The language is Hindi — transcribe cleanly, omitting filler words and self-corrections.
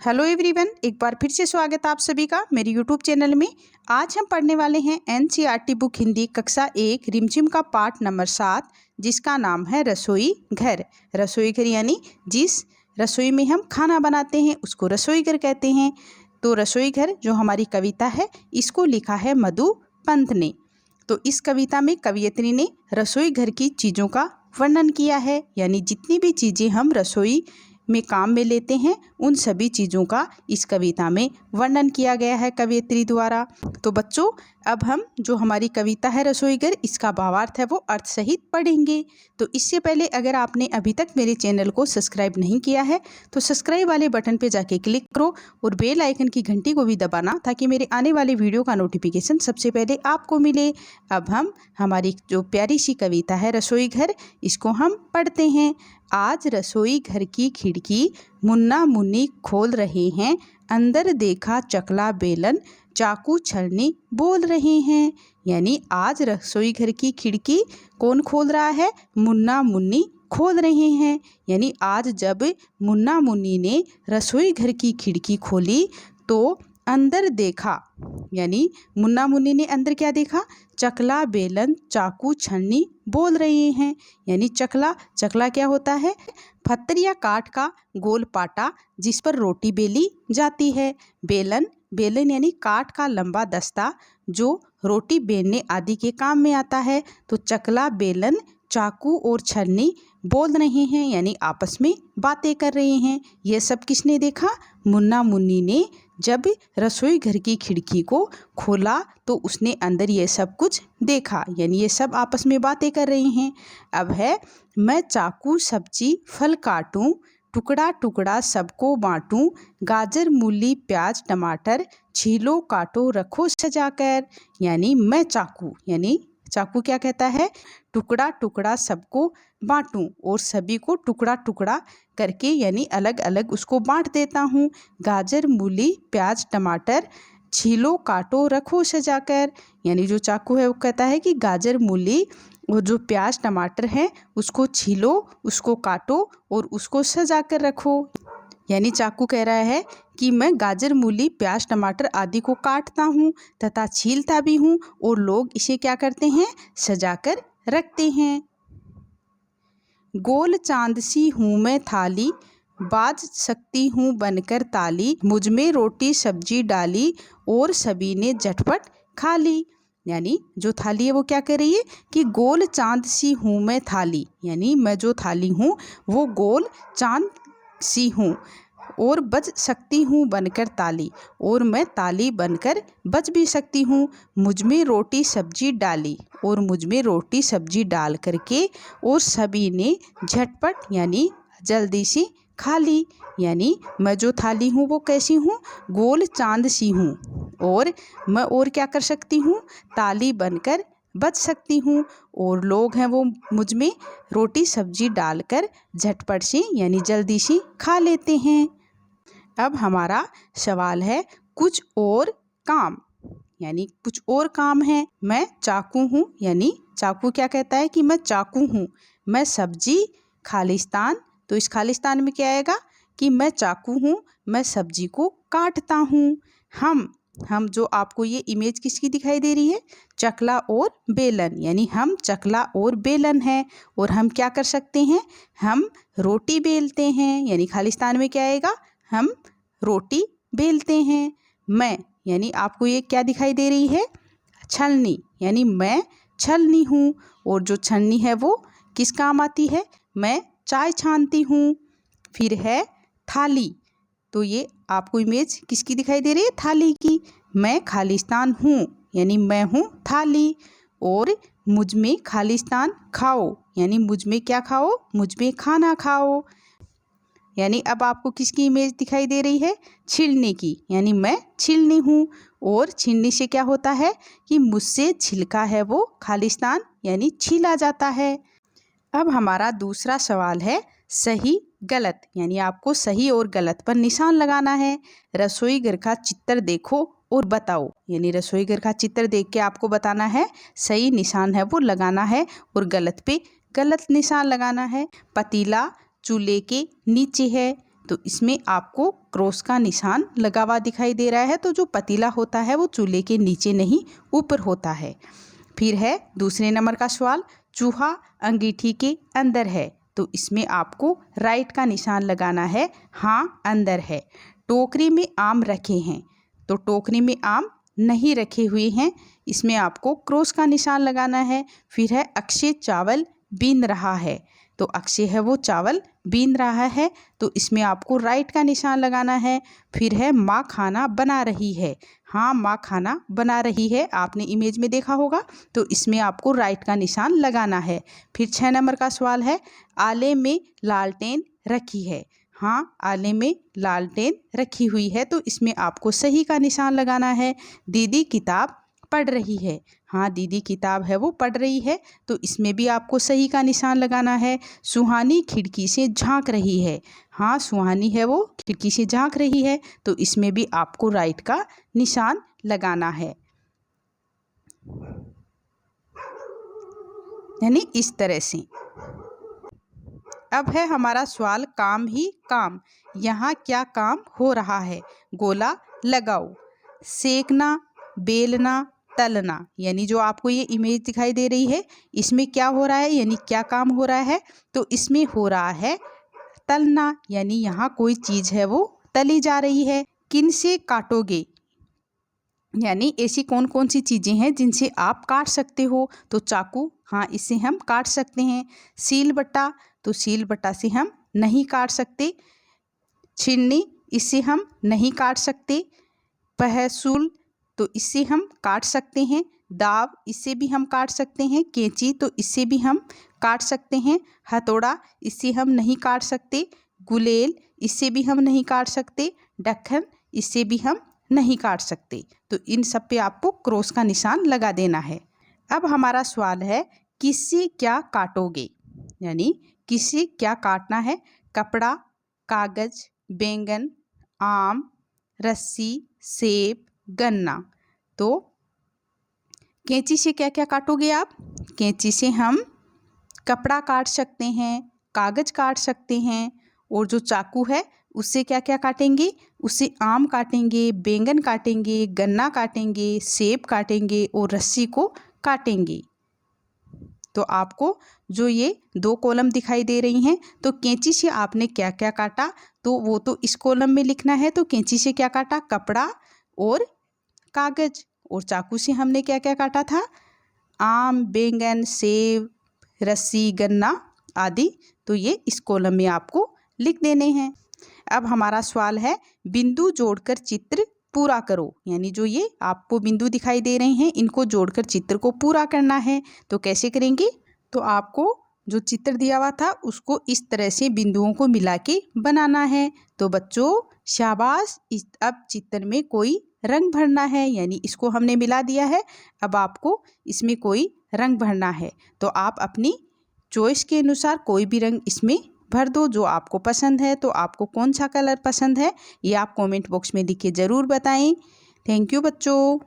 हेलो एवरीवन, एक बार फिर से स्वागत है आप सभी का मेरे यूट्यूब चैनल में। आज हम पढ़ने वाले हैं एनसीईआरटी बुक हिंदी कक्षा 1 रिमझिम का पाठ नंबर 7, जिसका नाम है रसोई घर। रसोई घर यानी जिस रसोई में हम खाना बनाते हैं उसको रसोई घर कहते हैं। तो रसोई घर जो हमारी कविता है इसको लिखा है मधु पंत ने। तो इस कविता में कवयित्री ने रसोई घर की चीज़ों का वर्णन किया है, यानी जितनी भी चीज़ें हम रसोई में काम में लेते हैं उन सभी चीज़ों का इस कविता में वर्णन किया गया है कवयित्री द्वारा। तो बच्चों, अब हम जो हमारी कविता है रसोई घर, इसका भावार्थ है वो अर्थ सहित पढ़ेंगे। तो इससे पहले अगर आपने अभी तक मेरे चैनल को सब्सक्राइब नहीं किया है तो सब्सक्राइब वाले बटन पे जाके क्लिक करो और बेल आइकन की घंटी को भी दबाना, ताकि मेरे आने वाले वीडियो का नोटिफिकेशन सबसे पहले आपको मिले। अब हम हमारी जो प्यारी सी कविता है रसोई घर, इसको हम पढ़ते हैं। आज रसोई घर की खिड़की मुन्ना मुन्नी खोल रहे हैं, अंदर देखा चकला बेलन चाकू छलनी बोल रहे हैं। यानी आज रसोई घर की खिड़की कौन खोल रहा है? मुन्ना मुन्नी खोल रहे हैं। यानी आज जब मुन्ना मुन्नी ने रसोई घर की खिड़की खोली तो अंदर देखा, यानी मुन्ना मुन्नी ने अंदर क्या देखा? चकला बेलन चाकू छन्नी बोल रहे हैं। यानी चकला क्या होता है? पत्थर या काठ का गोल पाटा जिस पर रोटी बेली जाती है। बेलन यानी काठ का लंबा दस्ता जो रोटी बेलने आदि के काम में आता है। तो चकला बेलन चाकू और छन्नी बोल रहे हैं, यानी आपस में बातें कर रहे हैं। यह सब किसने देखा? मुन्ना मुन्नी ने जब रसोई घर की खिड़की को खोला तो उसने अंदर ये सब कुछ देखा, यानी ये सब आपस में बातें कर रहे हैं। अब है, मैं चाकू सब्जी फल काटूं, टुकड़ा टुकड़ा सबको बांटूं, गाजर मूली प्याज टमाटर छीलो काटो रखो सजाकर। यानी मैं चाकू क्या कहता है? टुकड़ा टुकड़ा सबको बांटूं और सभी को टुकड़ा टुकड़ा करके यानी अलग अलग उसको बांट देता हूँ। गाजर मूली प्याज टमाटर छीलो काटो रखो सजाकर। यानी जो चाकू है वो कहता है कि गाजर मूली और जो प्याज टमाटर है उसको छीलो, उसको काटो और उसको सजा कर रखो। यानी चाकू कह रहा है कि मैं गाजर मूली प्याज टमाटर आदि को काटता हूँ तथा छीलता भी हूँ और लोग इसे क्या करते हैं? सजा कर रखते हैं। गोल चांद सी हूँ मैं थाली, बाज सकती हूँ बनकर ताली, मुझ में रोटी सब्जी डाली और सभी ने झटपट खा ली। यानी जो थाली है वो क्या कर रही है कि गोल चांद सी हूँ मैं थाली, यानी मैं जो थाली हूँ वो गोल चांद सी हूँ और बज सकती हूँ बनकर ताली, और मैं ताली बनकर बज भी सकती हूँ। मुझ में रोटी सब्जी डाली और मुझ में रोटी सब्जी डाल करके और सभी ने झटपट यानी जल्दी से खा ली। यानी मैं जो थाली हूँ वो कैसी हूँ? गोल चांद सी हूँ और मैं और क्या कर सकती हूँ? ताली बनकर बच सकती हूँ और लोग हैं वो मुझ में रोटी सब्जी डालकर झटपट से यानी जल्दी से खा लेते हैं। अब हमारा सवाल है कुछ और काम, यानी कुछ और काम है। मैं चाकू हूँ, यानी चाकू क्या कहता है कि मैं चाकू हूँ। मैं सब्जी खालिस्तान, तो इस खालिस्तान में क्या आएगा कि मैं चाकू हूँ, मैं सब्जी को काटता हूँ। हम जो आपको ये इमेज किसकी दिखाई दे रही है? चकला और बेलन, यानी हम चकला और बेलन है और हम क्या कर सकते हैं? हम रोटी बेलते हैं, यानी खालिस्तान में क्या आएगा? हम रोटी बेलते हैं। मैं यानी आपको ये क्या दिखाई दे रही है? छलनी, यानी मैं छलनी हूँ और जो छलनी है वो किस काम आती है? मैं चाय छानती हूँ। फिर है थाली, तो ये आपको इमेज किसकी दिखाई दे रही है? थाली की। मैं खालिस्तान हूँ, यानी मैं हूँ थाली, और मुझ में खालिस्तान खाओ, यानी मुझ में क्या खाओ? मुझ में खाना खाओ। यानी अब आपको किसकी इमेज दिखाई दे रही है? छीलने की, यानी मैं छीलनी हूँ और छीलने से क्या होता है कि मुझसे छिलका है वो खालिस्तान यानी छीला जाता है। अब हमारा दूसरा सवाल है सही गलत, यानी आपको सही और गलत पर निशान लगाना है। रसोई घर का चित्र देखो और बताओ, यानी रसोई घर का चित्र देख के आपको बताना है, सही निशान है वो लगाना है और गलत पे गलत निशान लगाना है। पतीला चूल्हे के नीचे है, तो इसमें आपको क्रॉस का निशान लगा हुआ दिखाई दे रहा है। तो जो पतीला होता है वो चूल्हे के नीचे नहीं ऊपर होता है। फिर है दूसरे नंबर का सवाल, चूहा अंगीठी के अंदर है। तो इसमें आपको राइट का निशान लगाना है, हाँ अंदर है। टोकरी में आम रखे हैं। तो टोकरी में आम नहीं रखे हुए हैं, इसमें आपको क्रॉस का निशान लगाना है। फिर है अक्षय चावल बीन रहा है। तो अक्षय है वो चावल बीन रहा है, तो इसमें आपको राइट का निशान लगाना है। फिर है माँ खाना बना रही है। हाँ माँ खाना बना रही है, आपने इमेज में देखा होगा। तो इसमें आपको राइट का निशान लगाना है। फिर 6 नंबर का सवाल है, आले में लालटेन रखी है। हाँ आले में लालटेन रखी हुई है, तो इसमें आपको सही का निशान लगाना है। दीदी किताब पढ़ रही है। हाँ दीदी किताब है वो पढ़ रही है, तो इसमें भी आपको सही का निशान लगाना है। सुहानी खिड़की से झांक रही है। हाँ सुहानी है वो खिड़की से झांक रही है, तो इसमें भी आपको राइट का निशान लगाना है। यानी इस तरह से। अब है हमारा सवाल, काम ही काम। यहाँ क्या काम हो रहा है? गोला लगाओ। सेकना, बेलना, तलना, यानी जो आपको ये इमेज दिखाई दे रही है, इसमें क्या हो रहा है, यानी क्या काम हो रहा है? तो इसमें हो रहा है तलना, यानी यहाँ कोई चीज़ है वो तली जा रही है। किन से काटोगे, यानी ऐसी कौन कौन सी चीज़ें हैं जिनसे आप काट सकते हो? तो चाकू, हाँ इससे हम काट सकते हैं। सील बट्टा, तो सील बट्टा से हम नहीं काट सकते। छीलनी, इससे हम नहीं काट सकते। पहसूल, तो इससे हम काट सकते हैं। दाव, इससे भी हम काट सकते हैं। कैंची, तो इससे भी हम काट सकते हैं। हथौड़ा, इससे हम नहीं काट सकते। गुलेल, इससे भी हम नहीं काट सकते। ढक्कन, इससे भी हम नहीं काट सकते। तो इन सब पे आपको क्रॉस का निशान लगा देना है। अब हमारा सवाल है, किससे क्या काटोगे, यानी किससे क्या काटना है? कपड़ा, कागज, बैंगन, आम, रस्सी, सेब, गन्ना। तो कैंची से क्या क्या काटोगे आप? कैंची से हम कपड़ा काट सकते हैं, कागज काट सकते हैं, और जो चाकू है उससे क्या क्या काटेंगे? उससे आम काटेंगे, बैंगन काटेंगे, गन्ना काटेंगे, सेब काटेंगे और रस्सी को काटेंगे। तो आपको जो ये 2 कॉलम दिखाई दे रही हैं, तो कैंची से आपने क्या क्या काटा, तो वो तो इस कॉलम में लिखना है। तो कैंची से क्या काटा? कपड़ा और कागज। और चाकू से हमने क्या क्या काटा था? आम, बैंगन, सेब, रस्सी, गन्ना आदि। तो ये इस कॉलम में आपको लिख देने हैं। अब हमारा सवाल है, बिंदु जोड़कर चित्र पूरा करो, यानी जो ये आपको बिंदु दिखाई दे रहे हैं इनको जोड़कर चित्र को पूरा करना है। तो कैसे करेंगे? तो आपको जो चित्र दिया हुआ था उसको इस तरह से बिंदुओं को मिला के बनाना है। तो बच्चों शाबाश, अब चित्र में कोई रंग भरना है, यानी इसको हमने मिला दिया है। अब आपको इसमें कोई रंग भरना है, तो आप अपनी चॉइस के अनुसार कोई भी रंग इसमें भर दो जो आपको पसंद है। तो आपको कौन सा कलर पसंद है ये आप कमेंट बॉक्स में लिख के ज़रूर बताएं। थैंक यू बच्चों।